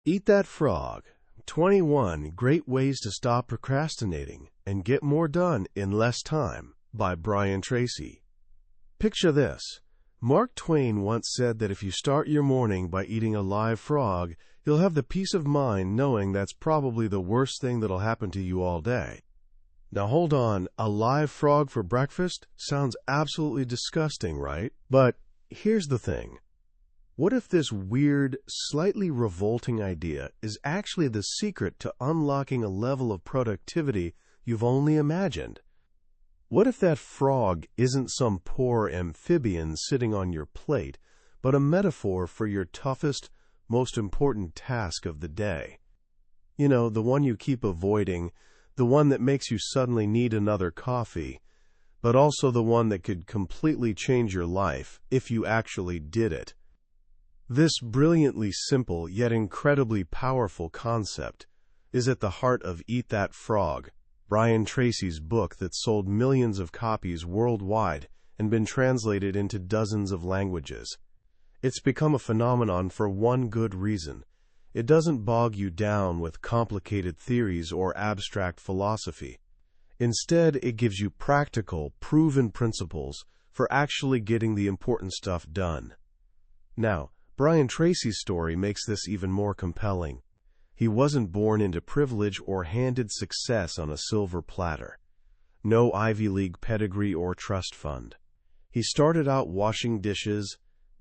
Eat That Frog, 21 Great Ways to Stop Procrastinating and Get More Done in Less Time by Brian Tracy. Picture this. Mark Twain once said that if you start your morning by eating a live frog, you'll have the peace of mind knowing that's probably the worst thing that'll happen to you all day. Now hold on, a live frog for breakfast sounds absolutely disgusting, right? But here's the thing. What if this weird, slightly revolting idea is actually the secret to unlocking a level of productivity you've only imagined? What if that frog isn't some poor amphibian sitting on your plate, but a metaphor for your toughest, most important task of the day? You know, the one you keep avoiding, the one that makes you suddenly need another coffee, but also the one that could completely change your life if you actually did it. This brilliantly simple yet incredibly powerful concept is at the heart of Eat That Frog, Brian Tracy's book that sold millions of copies worldwide and been translated into dozens of languages. It's become a phenomenon for one good reason. It doesn't bog you down with complicated theories or abstract philosophy. Instead, it gives you practical, proven principles for actually getting the important stuff done. Now, Brian Tracy's story makes this even more compelling. He wasn't born into privilege or handed success on a silver platter. No Ivy League pedigree or trust fund. He started out washing dishes,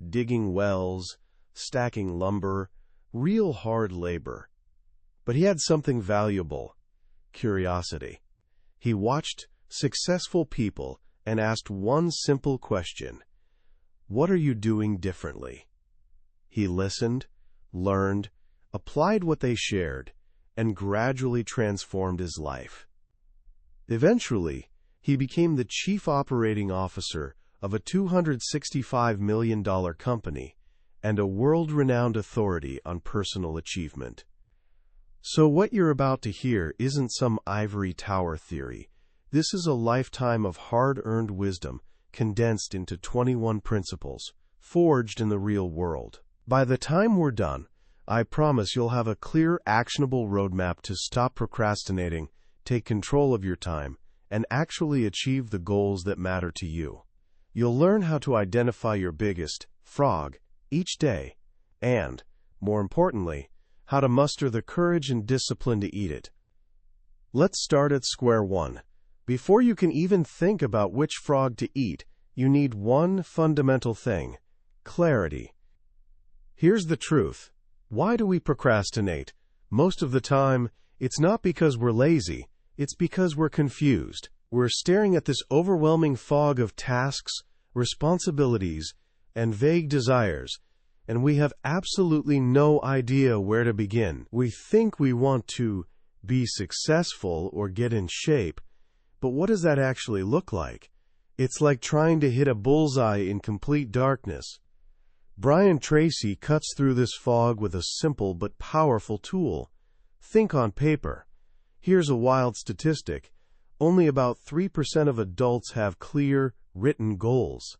digging wells, stacking lumber, real hard labor. But he had something valuable: curiosity. He watched successful people and asked one simple question: what are you doing differently? He listened, learned, applied what they shared, and gradually transformed his life. Eventually, he became the chief operating officer of a $265 million company and a world-renowned authority on personal achievement. So what you're about to hear isn't some ivory tower theory. This is a lifetime of hard-earned wisdom condensed into 21 principles, forged in the real world. By the time we're done, I promise you'll have a clear, actionable roadmap to stop procrastinating, take control of your time, and actually achieve the goals that matter to you. You'll learn how to identify your biggest frog each day, and, more importantly, how to muster the courage and discipline to eat it. Let's start at square one. Before you can even think about which frog to eat, you need one fundamental thing: clarity. Here's the truth. Why do we procrastinate? Most of the time, it's not because we're lazy, it's because we're confused. We're staring at this overwhelming fog of tasks, responsibilities, and vague desires, and we have absolutely no idea where to begin. We think we want to be successful or get in shape, but what does that actually look like? It's like trying to hit a bullseye in complete darkness. Brian Tracy cuts through this fog with a simple but powerful tool: think on paper. Here's a wild statistic. Only about 3% of adults have clear, written goals.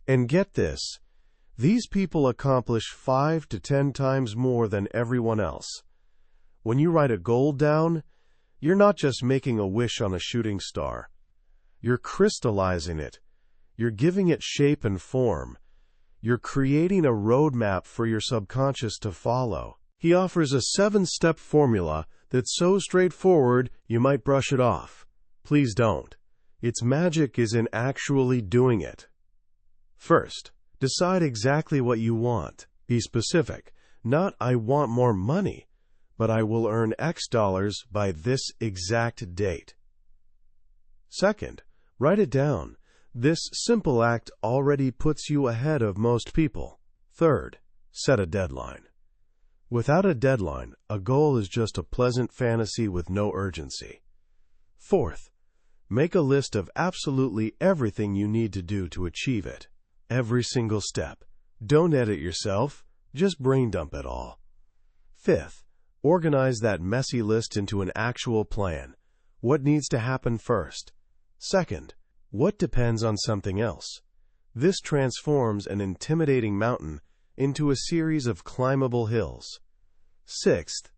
And get this, these people accomplish 5 to 10 times more than everyone else. When you write a goal down, you're not just making a wish on a shooting star. You're crystallizing it. You're giving it shape and form. You're creating a roadmap for your subconscious to follow. He offers a 7-step formula that's so straightforward you might brush it off. Please don't. Its magic is in actually doing it. First, decide exactly what you want. Be specific. Not "I want more money," but "I will earn X dollars by this exact date." Second, write it down. This simple act already puts you ahead of most people. Third, set a deadline. Without a deadline, a goal is just a pleasant fantasy with no urgency. Fourth, make a list of absolutely everything you need to do to achieve it. Every single step. Don't edit yourself, just brain dump it all. Fifth, organize that messy list into an actual plan. What needs to happen first? Second, what depends on something else? This transforms an intimidating mountain into a series of climbable hills. Sixth,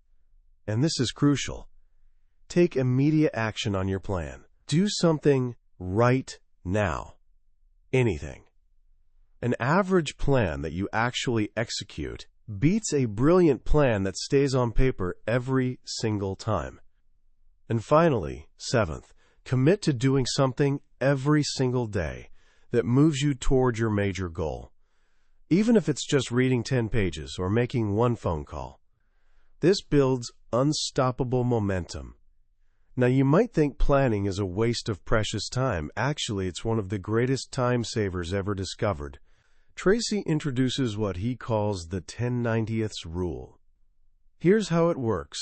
and this is crucial, take immediate action on your plan. Do something right now. Anything. An average plan that you actually execute beats a brilliant plan that stays on paper every single time. And finally, seventh, commit to doing something every single day that moves you toward your major goal, even if it's just reading 10 pages or making one phone call. This builds unstoppable momentum. Now, you might think planning is a waste of precious time. Actually, it's one of the greatest time savers ever discovered. Tracy introduces what he calls the 10/90ths rule. Here's how it works.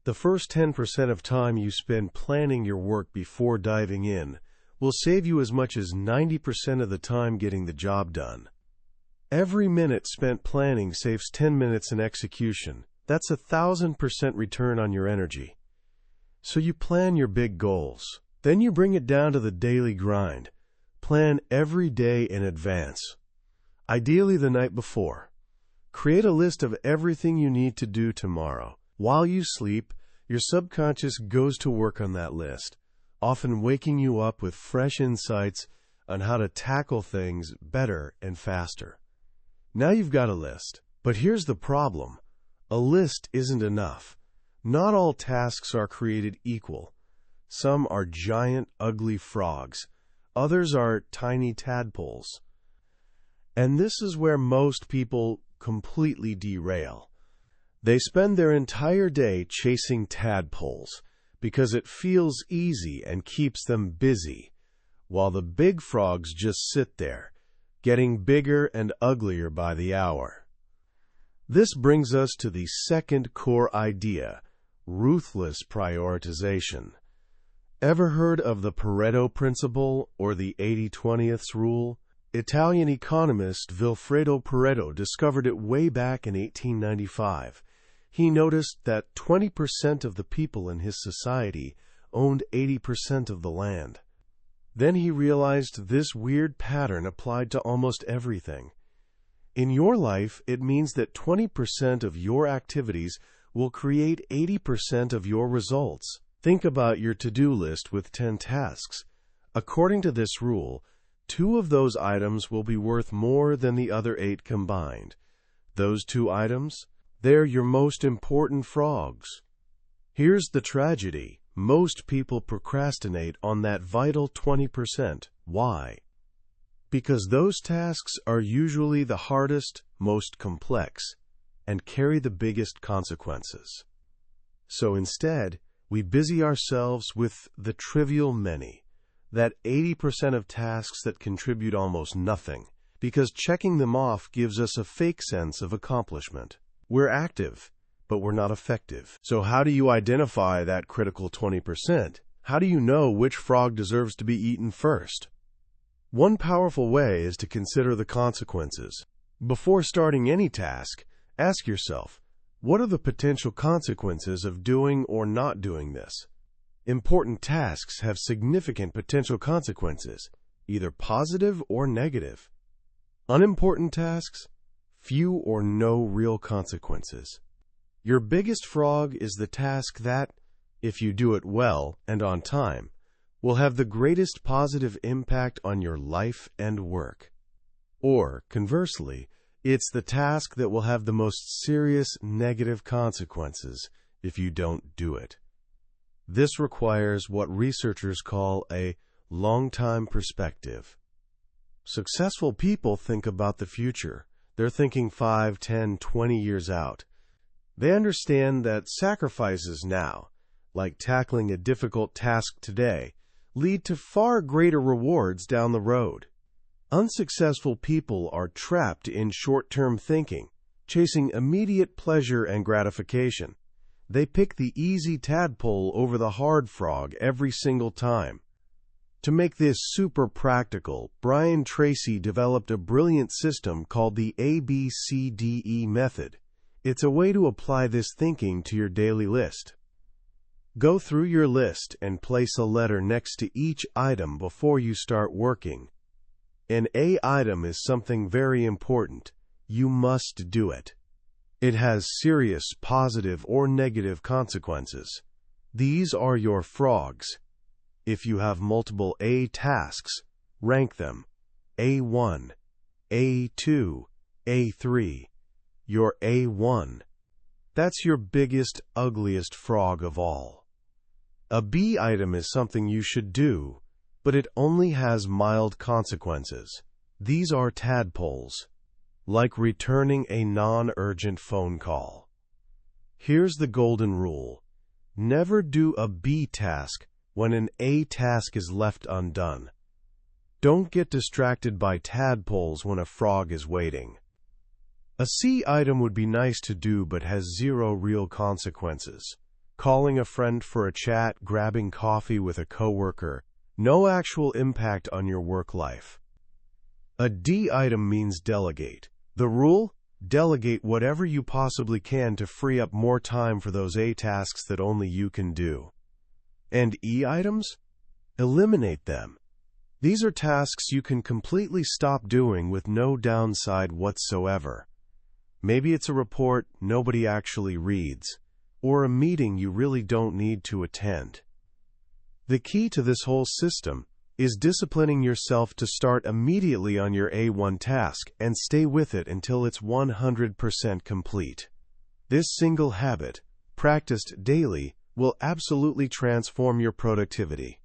The first 10% of time you spend planning your work before diving in will save you as much as 90% of the time getting the job done. Every minute spent planning saves 10 minutes in execution. That's 1,000% return on your energy. So you plan your big goals. Then you bring it down to the daily grind. Plan every day in advance, ideally the night before. Create a list of everything you need to do tomorrow. While you sleep, your subconscious goes to work on that list, often waking you up with fresh insights on how to tackle things better and faster. Now you've got a list. But here's the problem. A list isn't enough. Not all tasks are created equal. Some are giant, ugly frogs. Others are tiny tadpoles. And this is where most people completely derail. They spend their entire day chasing tadpoles because it feels easy and keeps them busy, while the big frogs just sit there, getting bigger and uglier by the hour. This brings us to the second core idea, ruthless prioritization. Ever heard of the Pareto principle or the 80/20ths rule? Italian economist Vilfredo Pareto discovered it way back in 1895. He noticed that 20% of the people in his society owned 80% of the land. Then he realized this weird pattern applied to almost everything. In your life, it means that 20% of your activities will create 80% of your results. Think about your to-do list with 10 tasks. According to this rule, 2 of those items will be worth more than the other 8 combined. Those 2 items, they're your most important frogs. Here's the tragedy. Most people procrastinate on that vital 20%. Why? Because those tasks are usually the hardest, most complex, and carry the biggest consequences. So instead, we busy ourselves with the trivial many, that 80% of tasks that contribute almost nothing, because checking them off gives us a fake sense of accomplishment. We're active, but we're not effective. So how do you identify that critical 20%? How do you know which frog deserves to be eaten first? One powerful way is to consider the consequences. Before starting any task, ask yourself, what are the potential consequences of doing or not doing this? Important tasks have significant potential consequences, either positive or negative. Unimportant tasks, few or no real consequences. Your biggest frog is the task that, if you do it well and on time, will have the greatest positive impact on your life and work. Or, conversely, it's the task that will have the most serious negative consequences if you don't do it. This requires what researchers call a long-time perspective. Successful people think about the future. They're thinking 5, 10, 20 years out. They understand that sacrifices now, like tackling a difficult task today, lead to far greater rewards down the road. Unsuccessful people are trapped in short-term thinking, chasing immediate pleasure and gratification. They pick the easy tadpole over the hard frog every single time. To make this super practical, Brian Tracy developed a brilliant system called the ABCDE method. It's a way to apply this thinking to your daily list. Go through your list and place a letter next to each item before you start working. An A item is something very important. You must do it. It has serious positive or negative consequences. These are your frogs. If you have multiple A tasks, rank them. A1, A2, A3. Your A1. That's your biggest, ugliest frog of all. A B item is something you should do, but it only has mild consequences. These are tadpoles, like returning a non-urgent phone call. Here's the golden rule. Never do a B task when an A task is left undone. Don't get distracted by tadpoles when a frog is waiting. A C item would be nice to do but has zero real consequences. Calling a friend for a chat, grabbing coffee with a coworker, no actual impact on your work life. A D item means delegate. The rule? Delegate whatever you possibly can to free up more time for those A tasks that only you can do. And E items? Eliminate them. These are tasks you can completely stop doing with no downside whatsoever. Maybe it's a report nobody actually reads, or a meeting you really don't need to attend. The key to this whole system is disciplining yourself to start immediately on your A1 task and stay with it until it's 100% complete. This single habit, practiced daily, will absolutely transform your productivity.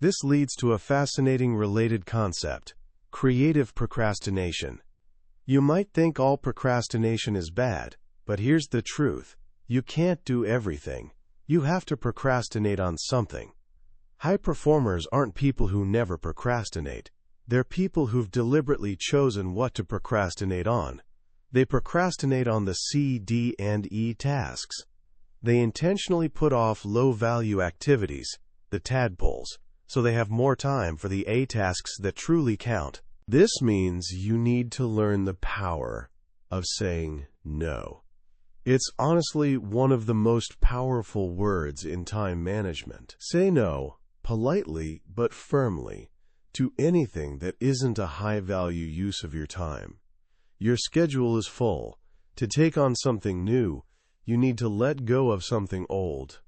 This leads to a fascinating related concept, creative procrastination. You might think all procrastination is bad, but here's the truth. You can't do everything. You have to procrastinate on something. High performers aren't people who never procrastinate. They're people who've deliberately chosen what to procrastinate on. They procrastinate on the C, D, and E tasks. They intentionally put off low-value activities, the tadpoles, so they have more time for the A tasks that truly count. This means you need to learn the power of saying no. It's honestly one of the most powerful words in time management. Say no, politely but firmly, to anything that isn't a high-value use of your time. Your schedule is full. To take on something new, you need to let go of something old.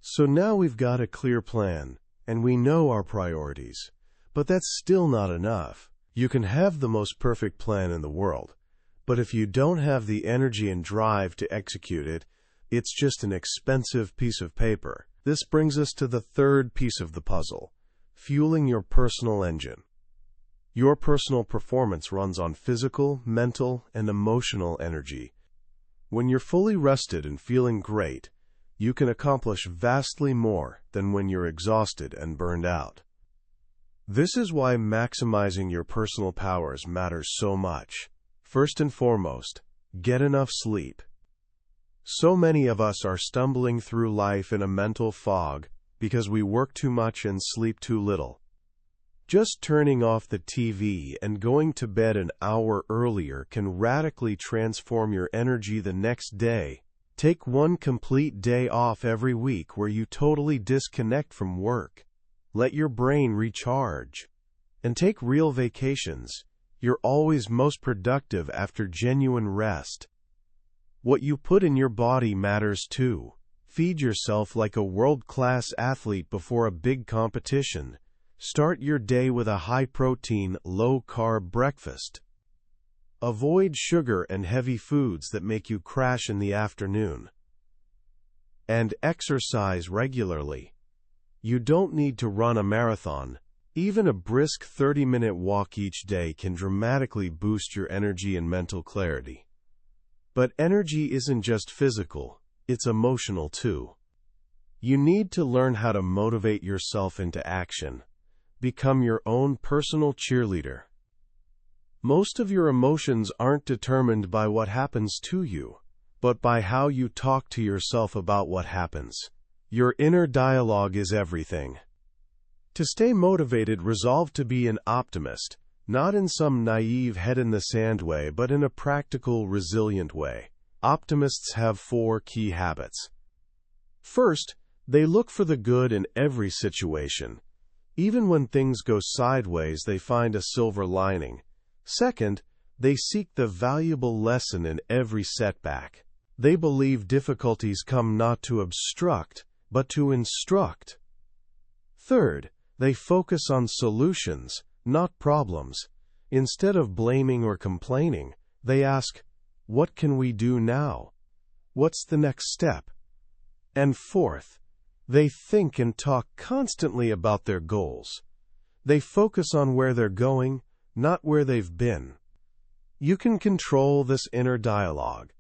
So now we've got a clear plan, and we know our priorities. But that's still not enough. You can have the most perfect plan in the world, but if you don't have the energy and drive to execute it, it's just an expensive piece of paper. This brings us to the third piece of the puzzle, fueling your personal engine. Your personal performance runs on physical, mental, and emotional energy. When you're fully rested and feeling great, you can accomplish vastly more than when you're exhausted and burned out. This is why maximizing your personal powers matters so much. First and foremost, get enough sleep. So many of us are stumbling through life in a mental fog because we work too much and sleep too little. Just turning off the TV and going to bed an hour earlier can radically transform your energy the next day. Take one complete day off every week where you totally disconnect from work. Let your brain recharge. And take real vacations. You're always most productive after genuine rest. What you put in your body matters too. Feed yourself like a world-class athlete before a big competition. Start your day with a high-protein, low-carb breakfast. Avoid sugar and heavy foods that make you crash in the afternoon. And exercise regularly. You don't need to run a marathon. Even a brisk 30-minute walk each day can dramatically boost your energy and mental clarity. But energy isn't just physical, it's emotional too. You need to learn how to motivate yourself into action. Become your own personal cheerleader. Most of your emotions aren't determined by what happens to you, but by how you talk to yourself about what happens. Your inner dialogue is everything. To stay motivated, resolve to be an optimist, not in some naive head-in-the-sand way, but in a practical, resilient way. Optimists have 4 key habits. First, they look for the good in every situation. Even when things go sideways, they find a silver lining. Second, They seek the valuable lesson in every setback. They believe difficulties come not to obstruct, but to instruct. Third, they focus on solutions, not problems. Instead of blaming or complaining, they ask, "What can we do now? What's the next step?" And fourth, they think and talk constantly about their goals. They focus on where they're going, not where they've been. You can control this inner dialogue.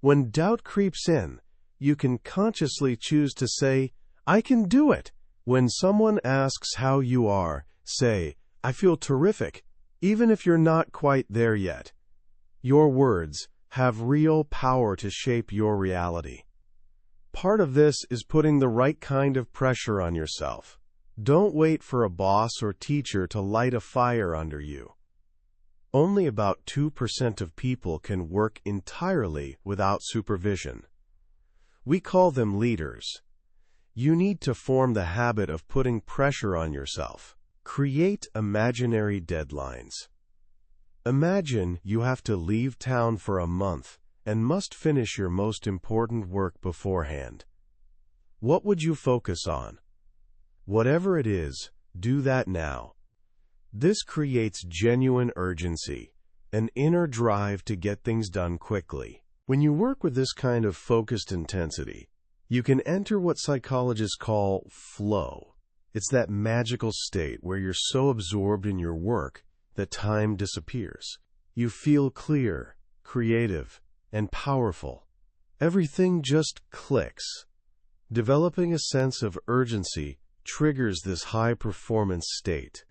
When doubt creeps in, you can consciously choose to say, "I can do it." When someone asks how you are, say, "I feel terrific," even if you're not quite there yet. Your words have real power to shape your reality. Part of this is putting the right kind of pressure on yourself. Don't wait for a boss or teacher to light a fire under you. Only about 2% of people can work entirely without supervision. We call them leaders. You need to form the habit of putting pressure on yourself. Create imaginary deadlines. Imagine you have to leave town for a month and must finish your most important work beforehand. What would you focus on? Whatever it is, do that now. This creates genuine urgency, an inner drive to get things done quickly. When you work with this kind of focused intensity, you can enter what psychologists call flow. It's that magical state where you're so absorbed in your work that time disappears. You feel clear, creative, and powerful. Everything just clicks. Developing a sense of urgency triggers this high-performance state.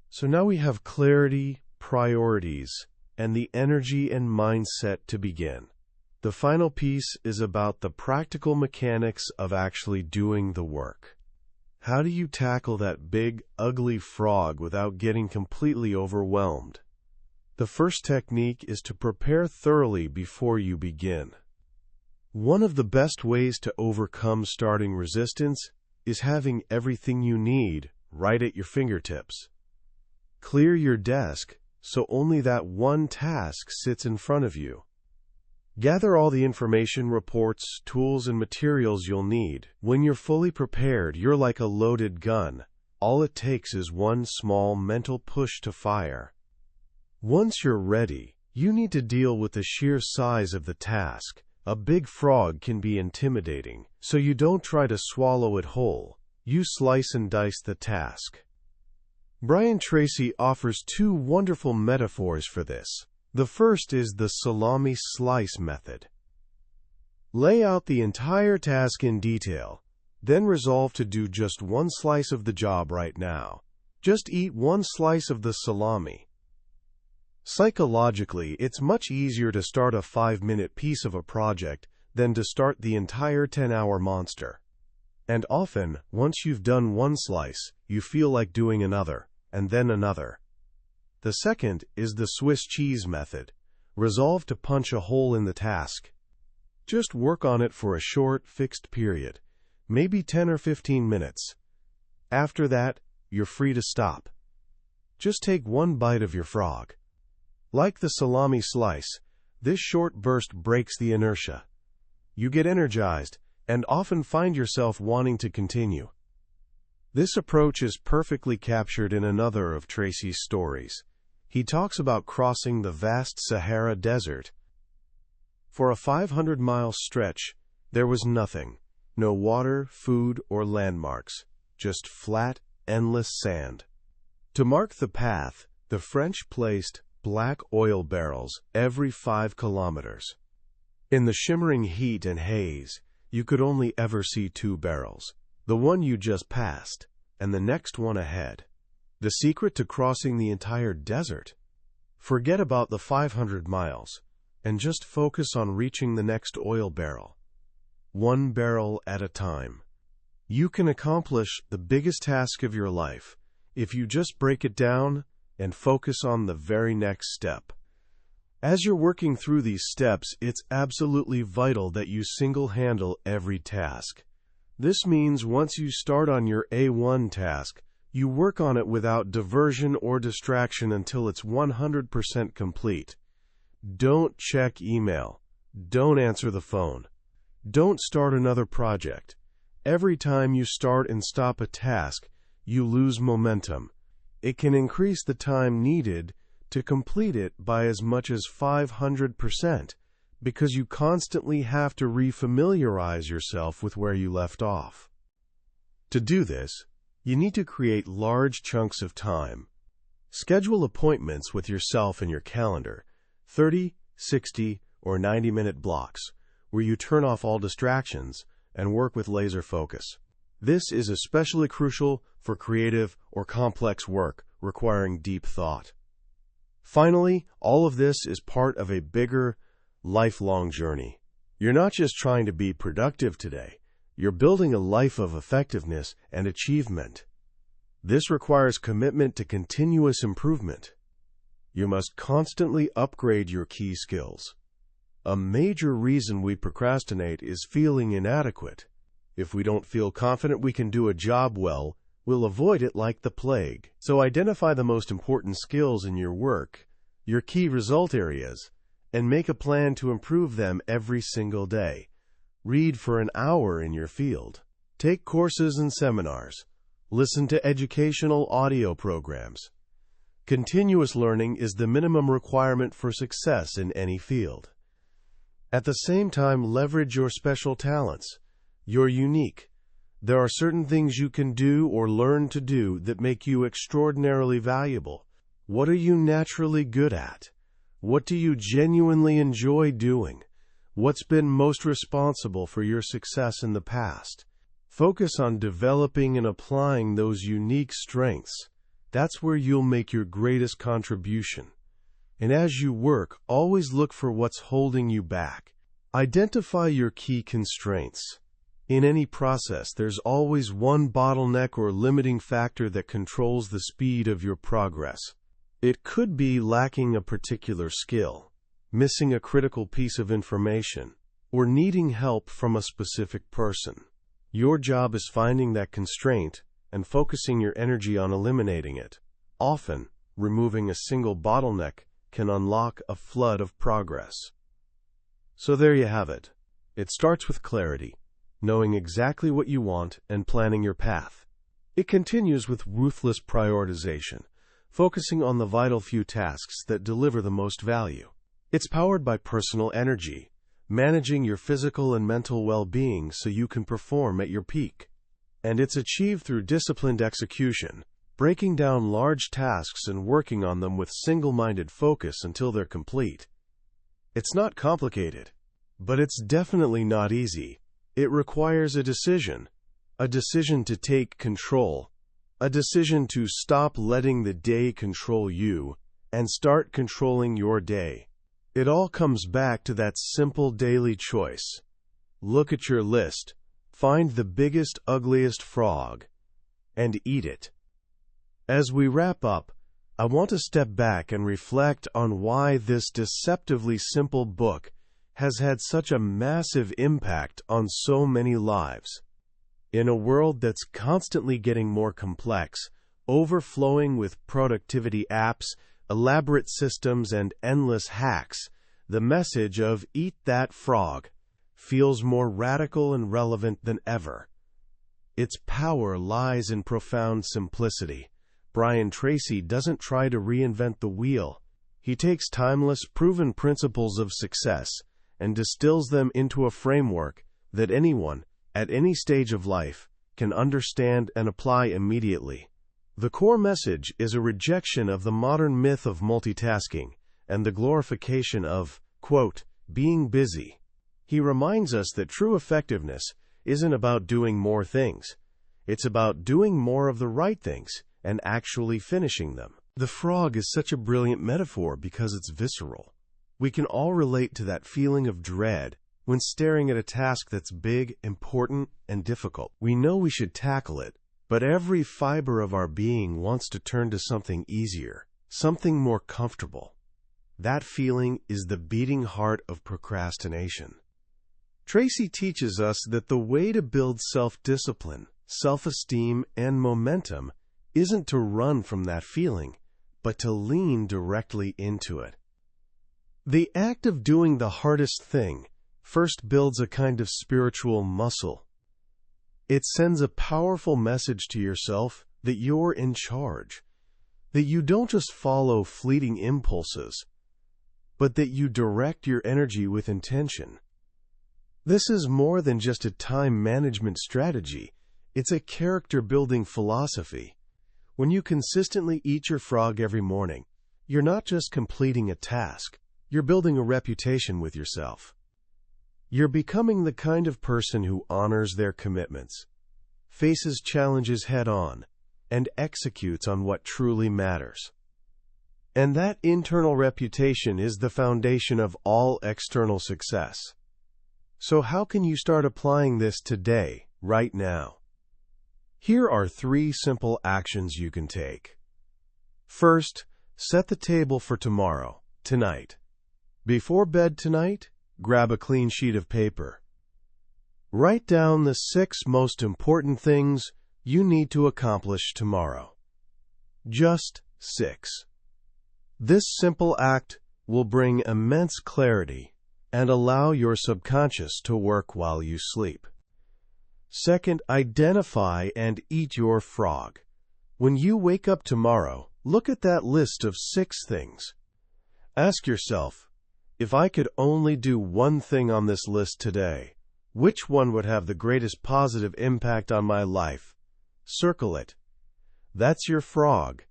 So now we have clarity, priorities, and the energy and mindset to begin. The final piece is about the practical mechanics of actually doing the work. How do you tackle that big, ugly frog without getting completely overwhelmed? The first technique is to prepare thoroughly before you begin. One of the best ways to overcome starting resistance is having everything you need right at your fingertips. Clear your desk so only that one task sits in front of you. Gather all the information, reports, tools, and materials you'll need. When you're fully prepared, you're like a loaded gun. All it takes is one small mental push to fire. Once you're ready, you need to deal with the sheer size of the task. A big frog can be intimidating, so you don't try to swallow it whole. You slice and dice the task. Brian Tracy offers two wonderful metaphors for this. The first is the salami slice method. Lay out the entire task in detail, then resolve to do just one slice of the job right now. Just eat one slice of the salami. Psychologically, it's much easier to start a 5-minute piece of a project than to start the entire 10-hour monster. And often, once you've done one slice, you feel like doing another, and then another. The second is the Swiss cheese method. Resolve to punch a hole in the task. Just work on it for a short, fixed period, maybe 10 or 15 minutes. After that, you're free to stop. Just take one bite of your frog. Like the salami slice, this short burst breaks the inertia. You get energized, and often find yourself wanting to continue. This approach is perfectly captured in another of Tracy's stories. He talks about crossing the vast Sahara Desert. For a 500-mile stretch, there was nothing. No water, food, or landmarks. Just flat, endless sand. To mark the path, the French placed black oil barrels every 5 kilometers. In the shimmering heat and haze, you could only ever see 2 barrels. The one you just passed, and the next one ahead. The secret to crossing the entire desert? Forget about the 500 miles, and just focus on reaching the next oil barrel. 1 barrel at a time. You can accomplish the biggest task of your life if you just break it down and focus on the very next step. As you're working through these steps, it's absolutely vital that you single-handle every task. This means once you start on your A1 task, You work on it without diversion or distraction until it's 100% complete. Don't check email. Don't answer the phone. Don't start another project. Every time you start and stop a task, you lose momentum. It can increase the time needed to complete it by as much as 500% because you constantly have to refamiliarize yourself with where you left off. To do this, you need to create large chunks of time. Schedule appointments with yourself in your calendar, 30, 60, or 90-minute blocks, where you turn off all distractions and work with laser focus. This is especially crucial for creative or complex work requiring deep thought. Finally, all of this is part of a bigger, lifelong journey. You're not just trying to be productive today. You're building a life of effectiveness and achievement. This requires commitment to continuous improvement. You must constantly upgrade your key skills. A major reason we procrastinate is feeling inadequate. If we don't feel confident we can do a job well, we'll avoid it like the plague. So identify the most important skills in your work, your key result areas, and make a plan to improve them every single day. Read for an hour in your field. Take courses and seminars. Listen to educational audio programs. Continuous learning is the minimum requirement for success in any field. At the same time, leverage your special talents. You're unique. There are certain things you can do or learn to do that make you extraordinarily valuable. What are you naturally good at? What do you genuinely enjoy doing? What's been most responsible for your success in the past? Focus on developing and applying those unique strengths. That's where you'll make your greatest contribution. And as you work, always look for what's holding you back. Identify your key constraints. In any process, there's always one bottleneck or limiting factor that controls the speed of your progress. It could be lacking a particular skill, missing a critical piece of information, or needing help from a specific person. Your job is finding that constraint and focusing your energy on eliminating it. Often, removing a single bottleneck can unlock a flood of progress. So there you have it. It starts with clarity, knowing exactly what you want and planning your path. It continues with ruthless prioritization, focusing on the vital few tasks that deliver the most value. It's powered by personal energy, managing your physical and mental well-being so you can perform at your peak. And it's achieved through disciplined execution, breaking down large tasks and working on them with single-minded focus until they're complete. It's not complicated, but it's definitely not easy. It requires a decision to take control, a decision to stop letting the day control you and start controlling your day. It all comes back to that simple daily choice. Look at your list, find the biggest, ugliest frog, and eat it. As we wrap up, I want to step back and reflect on why this deceptively simple book has had such a massive impact on so many lives. In a world that's constantly getting more complex, overflowing with productivity apps, elaborate systems, and endless hacks, the message of "Eat that frog" feels more radical and relevant than ever. Its power lies in profound simplicity. Brian Tracy doesn't try to reinvent the wheel. He takes timeless, proven principles of success and distills them into a framework that anyone, at any stage of life, can understand and apply immediately. The core message is a rejection of the modern myth of multitasking and the glorification of, quote, being busy. He reminds us that true effectiveness isn't about doing more things. It's about doing more of the right things and actually finishing them. The frog is such a brilliant metaphor because it's visceral. We can all relate to that feeling of dread when staring at a task that's big, important, and difficult. We know we should tackle it, but every fiber of our being wants to turn to something easier, something more comfortable. That feeling is the beating heart of procrastination. Tracy teaches us that the way to build self-discipline, self-esteem, and momentum isn't to run from that feeling, but to lean directly into it. The act of doing the hardest thing first builds a kind of spiritual muscle. It sends a powerful message to yourself that you're in charge, that you don't just follow fleeting impulses, but that you direct your energy with intention. This is more than just a time management strategy, it's a character-building philosophy. When you consistently eat your frog every morning, you're not just completing a task, you're building a reputation with yourself. You're becoming the kind of person who honors their commitments, faces challenges head-on, and executes on what truly matters. And that internal reputation is the foundation of all external success. So how can you start applying this today, right now? Here are 3 simple actions you can take. First, set the table for tomorrow, tonight. Before bed tonight, grab a clean sheet of paper. Write down the 6 most important things you need to accomplish tomorrow. Just 6. This simple act will bring immense clarity and allow your subconscious to work while you sleep. Second, identify and eat your frog. When you wake up tomorrow, look at that list of 6 things. Ask yourself, if I could only do one thing on this list today, which one would have the greatest positive impact on my life? Circle it. That's your frog.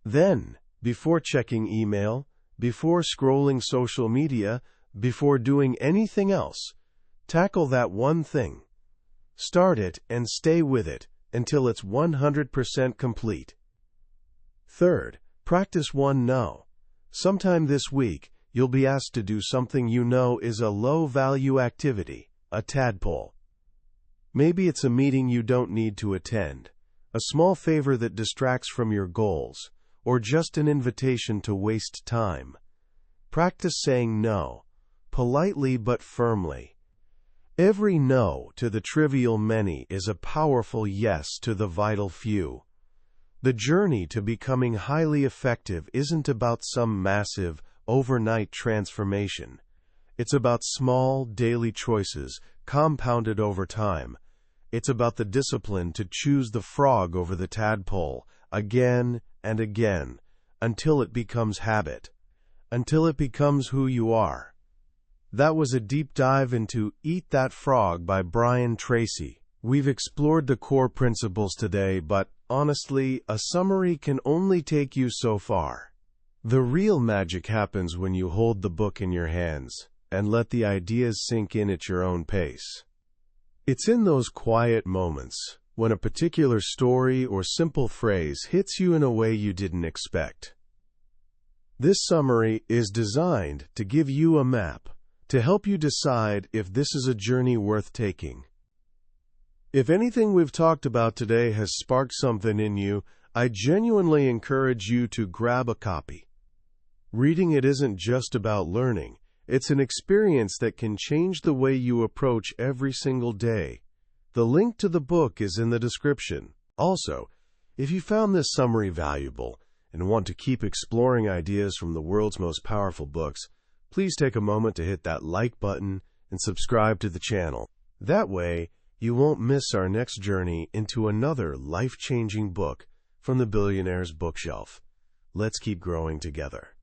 Then, before checking email, before scrolling social media, before doing anything else, tackle that one thing. Start it and stay with it until it's 100% complete. Third, practice one no. Sometime this week, you'll be asked to do something you know is a low-value activity, a tadpole. Maybe it's a meeting you don't need to attend, a small favor that distracts from your goals, or just an invitation to waste time. Practice saying no, politely but firmly. Every no to the trivial many is a powerful yes to the vital few. The journey to becoming highly effective isn't about some massive, overnight transformation. It's about small, daily choices, compounded over time. It's about the discipline to choose the frog over the tadpole, again and again, until it becomes habit, until it becomes who you are. That was a deep dive into Eat That Frog by Brian Tracy. We've explored the core principles today, but honestly, a summary can only take you so far. The real magic happens when you hold the book in your hands and let the ideas sink in at your own pace. It's in those quiet moments when a particular story or simple phrase hits you in a way you didn't expect. This summary is designed to give you a map, to help you decide if this is a journey worth taking. If anything we've talked about today has sparked something in you, I genuinely encourage you to grab a copy. Reading it isn't just about learning. It's an experience that can change the way you approach every single day. The link to the book is in the description. Also, if you found this summary valuable and want to keep exploring ideas from the world's most powerful books, please take a moment to hit that like button and subscribe to the channel. That way, you won't miss our next journey into another life-changing book from the Billionaire's Bookshelf. Let's keep growing together.